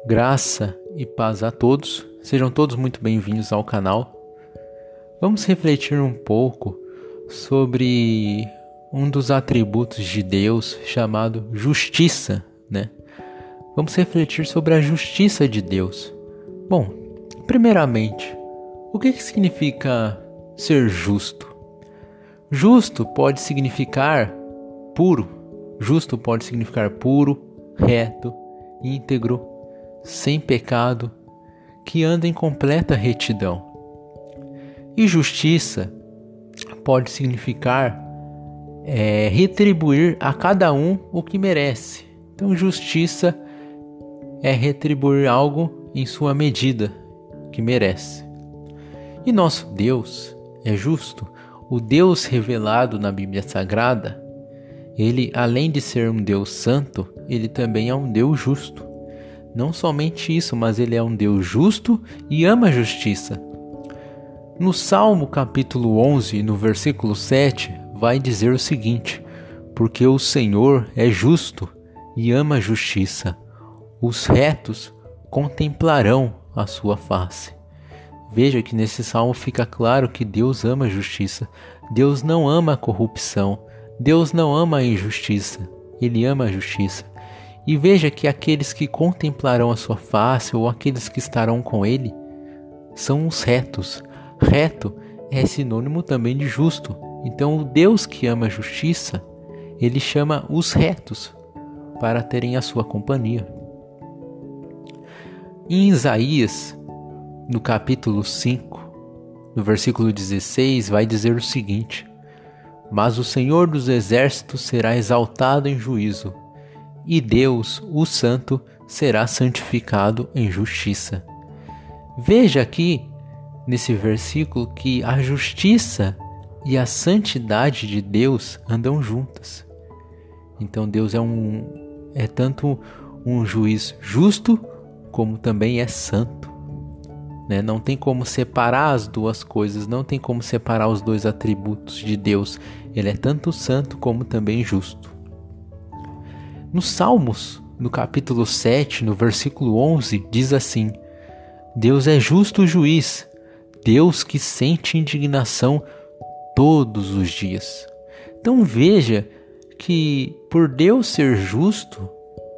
Graça e paz a todos, sejam todos muito bem-vindos ao canal. Vamos refletir um pouco sobre um dos atributos de Deus chamado justiça, né? Vamos refletir sobre a justiça de Deus. Bom, primeiramente, o que significa ser justo? Justo pode significar puro. Justo pode significar puro, reto, íntegro, sem pecado, que anda em completa retidão. E justiça pode significar retribuir a cada um o que merece. Então, justiça é retribuir algo em sua medida que merece. E nosso Deus é justo. O Deus revelado na Bíblia Sagrada, ele, além de ser um Deus santo, ele também é um Deus justo. Não somente isso, mas ele é um Deus justo e ama a justiça. No Salmo capítulo 11, no versículo 7, vai dizer o seguinte: porque o Senhor é justo e ama a justiça. Os retos contemplarão a sua face. Veja que nesse salmo fica claro que Deus ama a justiça. Deus não ama a corrupção. Deus não ama a injustiça. Ele ama a justiça. E veja que aqueles que contemplarão a sua face, ou aqueles que estarão com ele, são os retos. Reto é sinônimo também de justo. Então o Deus que ama a justiça, ele chama os retos para terem a sua companhia. Em Isaías, no capítulo 5, no versículo 16, vai dizer o seguinte: mas o Senhor dos exércitos será exaltado em juízo, e Deus, o Santo, será santificado em justiça. Veja aqui, nesse versículo, que a justiça e a santidade de Deus andam juntas. Então Deus é tanto um juiz justo, como também é santo. Não tem como separar as duas coisas, não tem como separar os dois atributos de Deus. Ele é tanto santo como também justo. Nos Salmos, no capítulo 7, no versículo 11, diz assim: Deus é justo juiz, Deus que sente indignação todos os dias. Então veja que por Deus ser justo,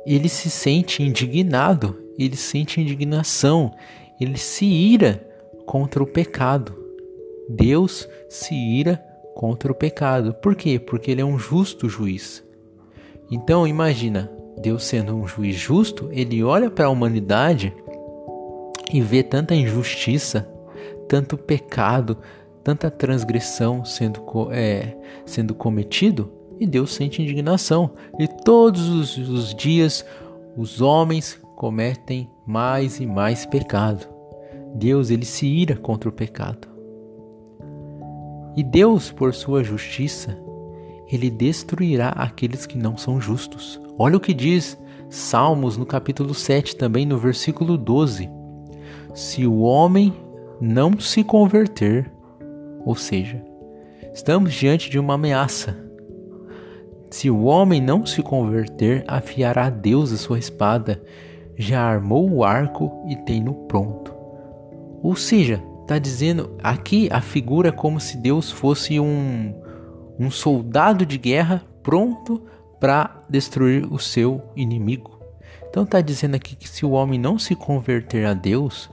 ele se sente indignado, ele sente indignação, ele se ira contra o pecado. Deus se ira contra o pecado. Por quê? Porque ele é um justo juiz. Então imagina, Deus sendo um juiz justo, ele olha para a humanidade e vê tanta injustiça, tanto pecado, tanta transgressão sendo cometido, e Deus sente indignação. E todos os dias os homens cometem mais e mais pecado. Deus, ele se ira contra o pecado. E Deus, por sua justiça, ele destruirá aqueles que não são justos. Olha o que diz Salmos no capítulo 7, também no versículo 12. Se o homem não se converter, ou seja, estamos diante de uma ameaça. Se o homem não se converter, afiará Deus a sua espada, já armou o arco e tem-no pronto. Ou seja, está dizendo aqui a figura como se Deus fosse um soldado de guerra pronto para destruir o seu inimigo. Então está dizendo aqui que se o homem não se converter a Deus,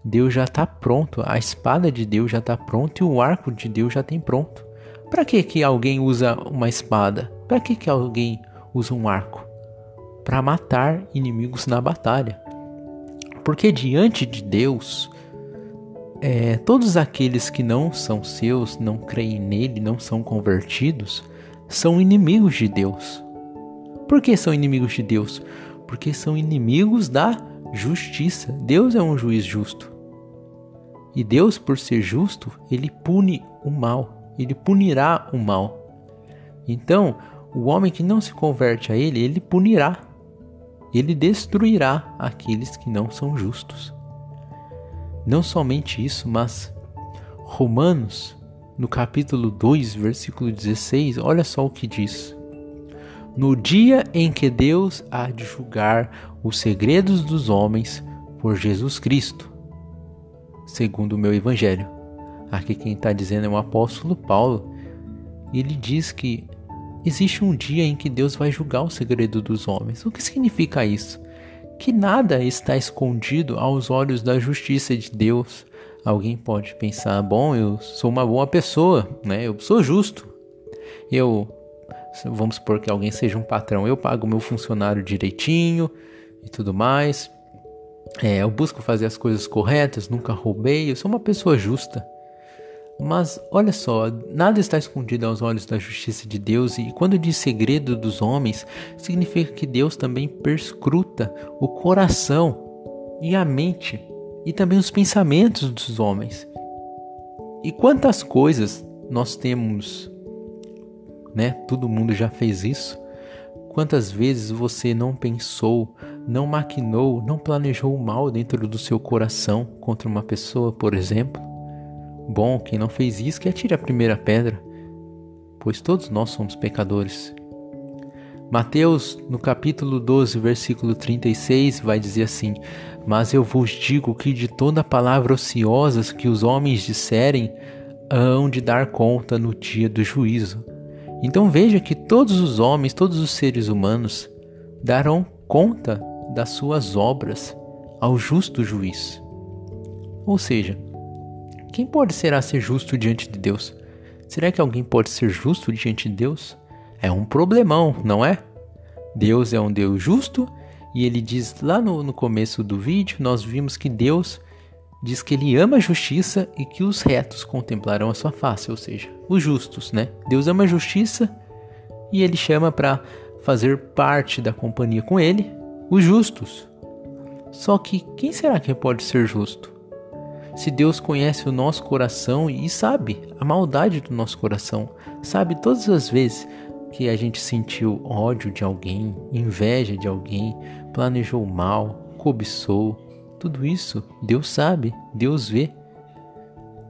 Deus já está pronto, a espada de Deus já está pronta e o arco de Deus já tem pronto. Para que alguém usa uma espada? Para que alguém usa um arco? Para matar inimigos na batalha. Porque diante de Deus, todos aqueles que não são seus, não creem nele, não são convertidos, são inimigos de Deus. Por que são inimigos de Deus? Porque são inimigos da justiça. Deus é um juiz justo. E Deus, por ser justo, ele pune o mal. Ele punirá o mal. Então, o homem que não se converte a ele, ele punirá. Ele destruirá aqueles que não são justos. Não somente isso, mas Romanos, no capítulo 2, versículo 16, olha só o que diz: no dia em que Deus há de julgar os segredos dos homens por Jesus Cristo, segundo o meu evangelho. Aqui quem está dizendo é o apóstolo Paulo. Ele diz que existe um dia em que Deus vai julgar o segredo dos homens. O que significa isso? Que nada está escondido aos olhos da justiça de Deus. Alguém pode pensar, bom, eu sou uma boa pessoa, né? Eu sou justo. Vamos supor que alguém seja um patrão, eu pago o meu funcionário direitinho e tudo mais. Eu busco fazer as coisas corretas, nunca roubei, eu sou uma pessoa justa. Mas olha só, nada está escondido aos olhos da justiça de Deus, e quando diz segredo dos homens, significa que Deus também perscruta o coração e a mente e também os pensamentos dos homens. E quantas coisas nós temos, né? Todo mundo já fez isso. Quantas vezes você não pensou, não maquinou, não planejou o mal dentro do seu coração contra uma pessoa, por exemplo? Bom, quem não fez isso que atire a primeira pedra, pois todos nós somos pecadores. Mateus, no capítulo 12, versículo 36, vai dizer assim: mas eu vos digo que de toda palavra ociosa que os homens disserem, hão de dar conta no dia do juízo. Então veja que todos os homens, todos os seres humanos, darão conta das suas obras ao justo juiz. Ou seja, quem será ser justo diante de Deus? Será que alguém pode ser justo diante de Deus? É um problemão, não é? Deus é um Deus justo, e ele diz lá no começo do vídeo, nós vimos que Deus diz que ele ama a justiça e que os retos contemplarão a sua face, ou seja, os justos, né? Deus ama a justiça e ele chama para fazer parte da companhia com ele os justos. Só que quem será que pode ser justo? Se Deus conhece o nosso coração e sabe a maldade do nosso coração, sabe todas as vezes que a gente sentiu ódio de alguém, inveja de alguém, planejou mal, cobiçou, tudo isso Deus sabe, Deus vê.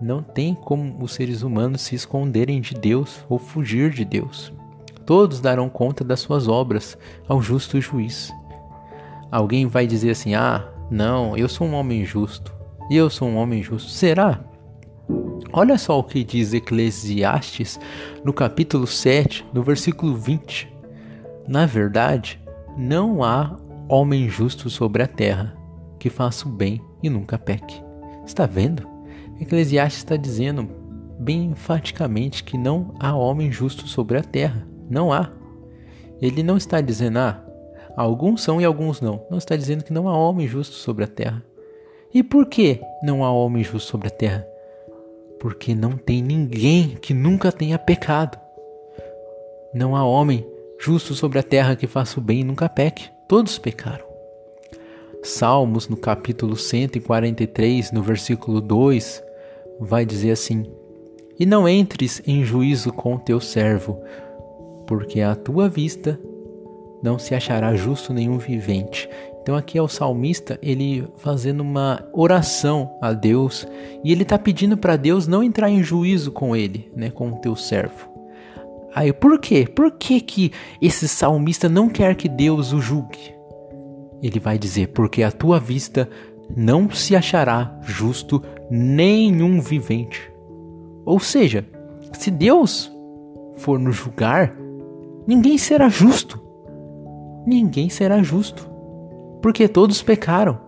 Não tem como os seres humanos se esconderem de Deus ou fugir de Deus. Todos darão conta das suas obras ao justo juiz. Alguém vai dizer assim, não, eu sou um homem justo. Eu sou um homem justo. Será? Olha só o que diz Eclesiastes no capítulo 7, no versículo 20. Na verdade, não há homem justo sobre a terra que faça o bem e nunca peque. Está vendo? Eclesiastes está dizendo bem enfaticamente que não há homem justo sobre a terra. Não há. Ele não está dizendo, alguns são e alguns não. Não está dizendo que não há homem justo sobre a terra. E por que não há homem justo sobre a terra? Porque não tem ninguém que nunca tenha pecado. Não há homem justo sobre a terra que faça o bem e nunca peque. Todos pecaram. Salmos, no capítulo 143, no versículo 2, vai dizer assim: e não entres em juízo com teu servo, porque à tua vista não se achará justo nenhum vivente. Então aqui é o salmista, ele fazendo uma oração a Deus, e ele está pedindo para Deus não entrar em juízo com ele, né, com o teu servo. Aí por quê? Por que esse salmista não quer que Deus o julgue? Ele vai dizer, porque à tua vista não se achará justo nenhum vivente. Ou seja, se Deus for nos julgar, ninguém será justo. Ninguém será justo. Porque todos pecaram.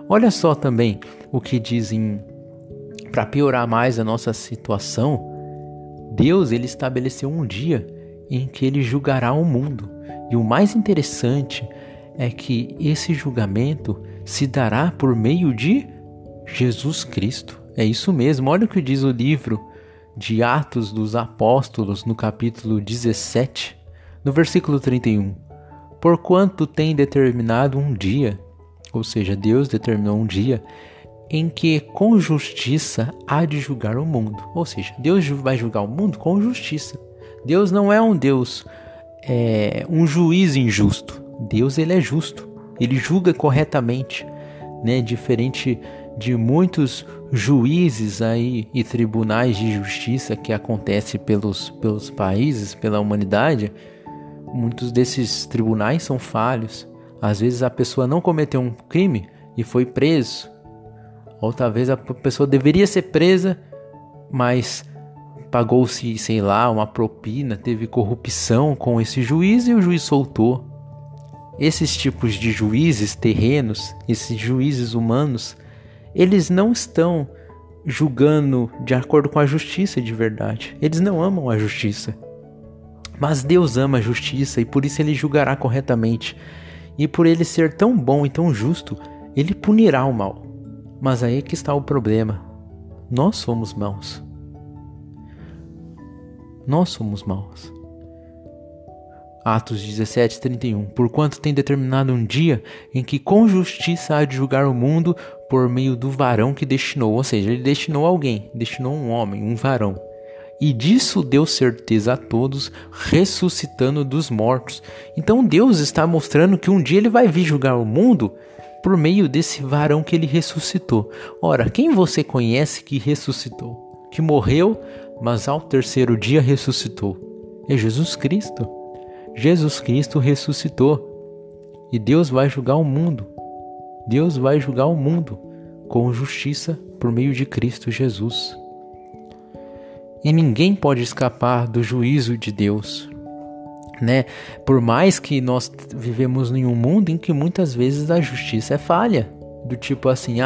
Olha só também o que dizem, para piorar mais a nossa situação, Deus ele estabeleceu um dia em que ele julgará o mundo. E o mais interessante é que esse julgamento se dará por meio de Jesus Cristo. É isso mesmo, olha o que diz o livro de Atos dos Apóstolos, no capítulo 17, no versículo 31. Porquanto tem determinado um dia, ou seja, Deus determinou um dia, em que com justiça há de julgar o mundo. Ou seja, Deus vai julgar o mundo com justiça. Deus não é um Deus, um juiz injusto. Deus ele é justo, ele julga corretamente, né? Diferente de muitos juízes aí e tribunais de justiça que acontecem pelos países, pela humanidade, muitos desses tribunais são falhos. Às vezes a pessoa não cometeu um crime e foi preso. Ou talvez a pessoa deveria ser presa, mas pagou-se, sei lá, uma propina, teve corrupção com esse juiz e o juiz soltou. Esses tipos de juízes terrenos, esses juízes humanos, eles não estão julgando de acordo com a justiça de verdade. Eles não amam a justiça. Mas Deus ama a justiça e por isso ele julgará corretamente. E por ele ser tão bom e tão justo, ele punirá o mal. Mas aí é que está o problema. Nós somos maus. Nós somos maus. Atos 17:31. Porquanto tem determinado um dia em que com justiça há de julgar o mundo por meio do varão que destinou. Ou seja, ele destinou alguém, destinou um homem, um varão. E disso deu certeza a todos, ressuscitando dos mortos. Então Deus está mostrando que um dia ele vai vir julgar o mundo por meio desse varão que ele ressuscitou. Ora, quem você conhece que ressuscitou? Que morreu, mas ao terceiro dia ressuscitou? É Jesus Cristo. Jesus Cristo ressuscitou. E Deus vai julgar o mundo. Deus vai julgar o mundo com justiça por meio de Cristo Jesus. E ninguém pode escapar do juízo de Deus, né? Por mais que nós vivemos em um mundo em que muitas vezes a justiça é falha. Do tipo assim,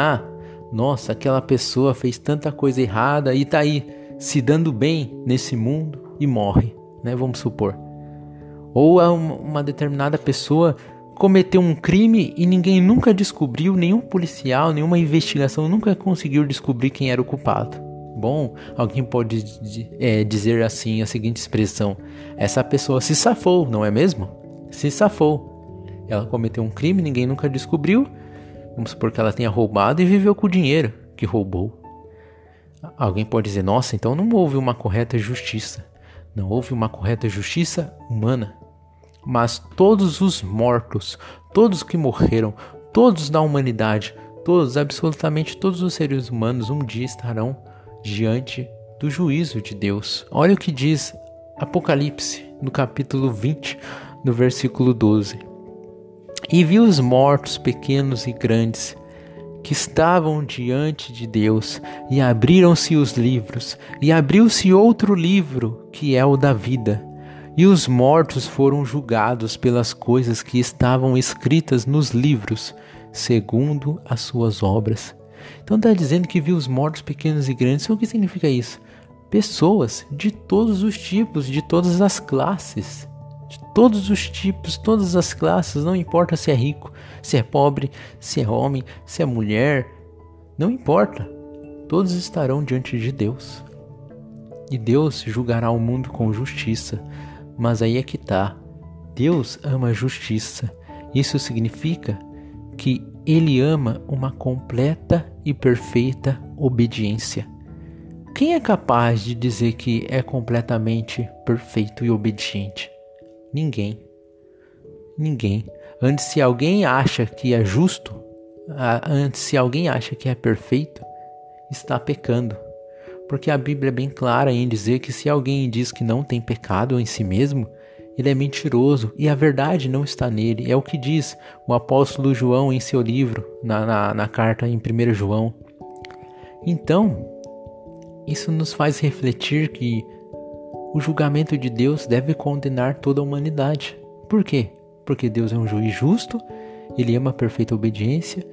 nossa, aquela pessoa fez tanta coisa errada e tá aí se dando bem nesse mundo e morre, né? Vamos supor. Ou uma determinada pessoa cometeu um crime e ninguém nunca descobriu, nenhum policial, nenhuma investigação nunca conseguiu descobrir quem era o culpado. Bom, alguém pode dizer assim a seguinte expressão: essa pessoa se safou, não é mesmo? Se safou. Ela cometeu um crime, ninguém nunca descobriu. Vamos supor que ela tenha roubado e viveu com o dinheiro que roubou. Alguém pode dizer: nossa, então não houve uma correta justiça. Não houve uma correta justiça humana. Mas todos os mortos, todos que morreram, todos da humanidade, todos, absolutamente todos os seres humanos, um dia estarão diante do juízo de Deus. Olha o que diz Apocalipse, no capítulo 20, no versículo 12. E vi os mortos, pequenos e grandes, que estavam diante de Deus, e abriram-se os livros, e abriu-se outro livro, que é o da vida. E os mortos foram julgados pelas coisas que estavam escritas nos livros, segundo as suas obras. Então está dizendo que viu os mortos pequenos e grandes. O que significa isso? Pessoas de todos os tipos, de todas as classes. De todos os tipos, todas as classes. Não importa se é rico, se é pobre, se é homem, se é mulher. Não importa. Todos estarão diante de Deus. E Deus julgará o mundo com justiça. Mas aí é que tá. Deus ama a justiça. Isso significa que Ele ama uma completa e perfeita obediência. Quem é capaz de dizer que é completamente perfeito e obediente? Ninguém. Ninguém. Antes, se alguém acha que é justo, se alguém acha que é perfeito, está pecando. Porque a Bíblia é bem clara em dizer que se alguém diz que não tem pecado em si mesmo, ele é mentiroso e a verdade não está nele. É o que diz o apóstolo João em seu livro, na carta em 1 João. Então, isso nos faz refletir que o julgamento de Deus deve condenar toda a humanidade. Por quê? Porque Deus é um juiz justo, Ele ama a perfeita obediência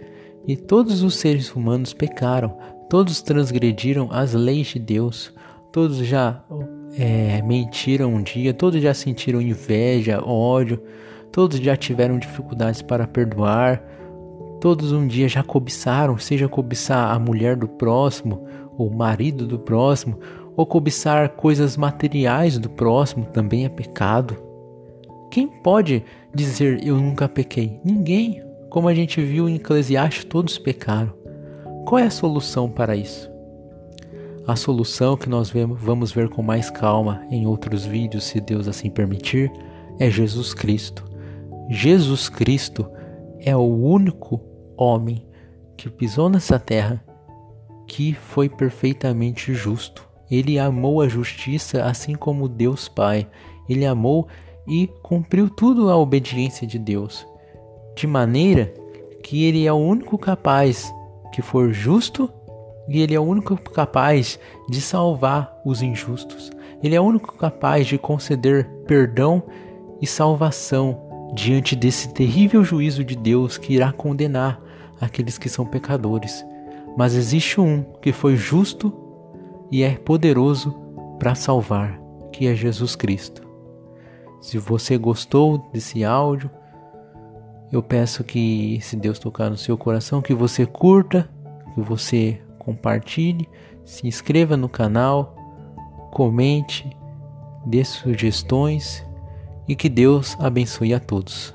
e todos os seres humanos pecaram. Todos transgrediram as leis de Deus, todos já mentiram um dia, todos já sentiram inveja, ódio, todos já tiveram dificuldades para perdoar, todos um dia já cobiçaram, seja cobiçar a mulher do próximo, ou o marido do próximo, ou cobiçar coisas materiais do próximo, também é pecado. Quem pode dizer eu nunca pequei? Ninguém. Como a gente viu em Eclesiastes, todos pecaram. Qual é a solução para isso? A solução que nós vamos ver com mais calma em outros vídeos, se Deus assim permitir, é Jesus Cristo. Jesus Cristo é o único homem que pisou nessa terra que foi perfeitamente justo. Ele amou a justiça assim como Deus Pai. Ele amou e cumpriu tudo a obediência de Deus, de maneira que ele é o único capaz que for justo e ele é o único capaz de salvar os injustos. Ele é o único capaz de conceder perdão e salvação diante desse terrível juízo de Deus que irá condenar aqueles que são pecadores. Mas existe um que foi justo e é poderoso para salvar, que é Jesus Cristo. Se você gostou desse áudio, eu peço que, se Deus tocar no seu coração, que você curta, que você compartilhe, se inscreva no canal, comente, dê sugestões e que Deus abençoe a todos.